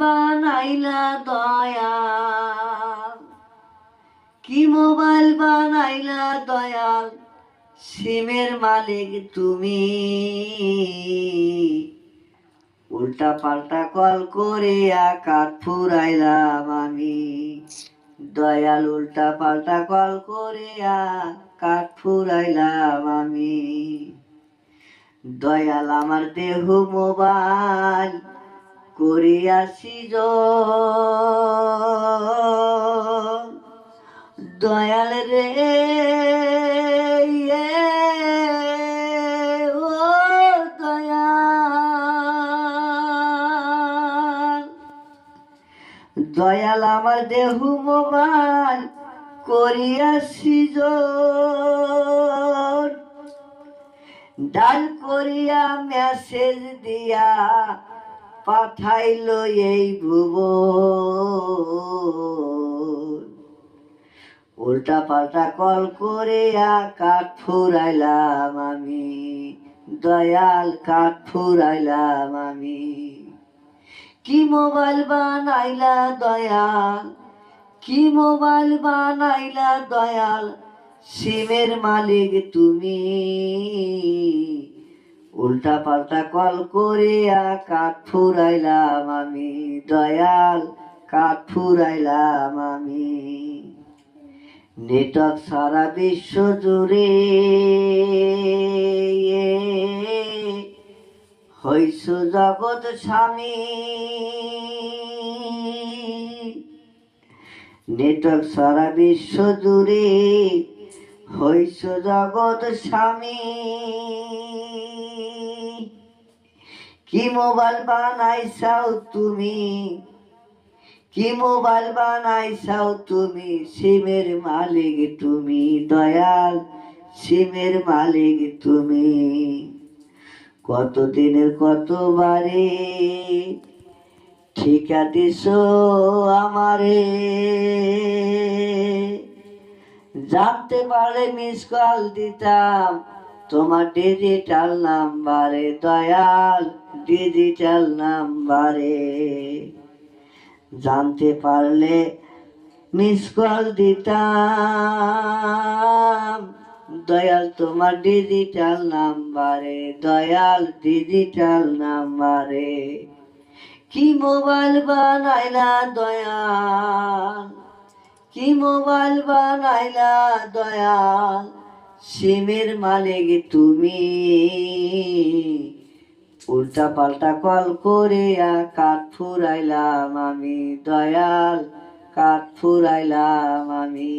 বানাইলা দয়াল, কি মোবাইল বানাইলা দয়াল, সিমের মালিক তুমি। উল্টা পাল্টা কল করে কাঠ ফুরাইলাম আমি, দয়াল উল্টা পাল্টা কল করে কাঠ ফুরাইলাম আমি। দয়াল আমার দেহ মোবাইল করিয়াছি দয়াল রে, ও দয়াল, দয়াল আমার দেহ মোবাইল করিয়াছি ডাল করিয়া মেসেজ দিয়া পাঠাইল এই ভুবন, উল্টা পাল্টা কল করে কাঠ ফুরাইলাম আমি, দয়াল কাঠ ফুরাইলাম আমি। কি মোবাইল বানাইলা দয়াল, কি মোবাইল বানাইলা দয়াল, সিমের মালিক তুমি। উল্টা পাল্টা কল করে কাঠ ফুরাইলাম আমি, দয়াল কাঠ ফুরাইলাম আমি। নেটওয়ার্ক সারা বিশ্ব জুড়ে হইছ জগৎ স্বামী, নেটওয়ার্ক সারা বিশ্ব জুড়ে হইছ জগৎ স্বামী। কি মোবাইল বানাইছাও তুমি, কি মোবাইল বানাইছাও তুমি, সিমের মালিক তুমি, দয়াল সিমের মালিক তুমি। কত দিনের কতবারে ঠিকা দিছ আমারে, জানতে পারলে মিস কল দিতাম তোমার ডিজিটাল নাম্বারে, দয়াল ডিজিটাল নাম্বারে। জানতে পারলে মিস কল দিতাম দয়াল তোমার ডিজিটাল নাম্বারে, দয়াল ডিজিটাল নাম্বারে। কি মোবাইল বানাইলা দয়াল, কি মোবাইল বানাইলা দয়াল, সিমের মালিক তুমি। উল্টা পাল্টা কল করে কাঠ ফুরাইলাম আমি, দয়াল কাঠ ফুরাইলাম আমি।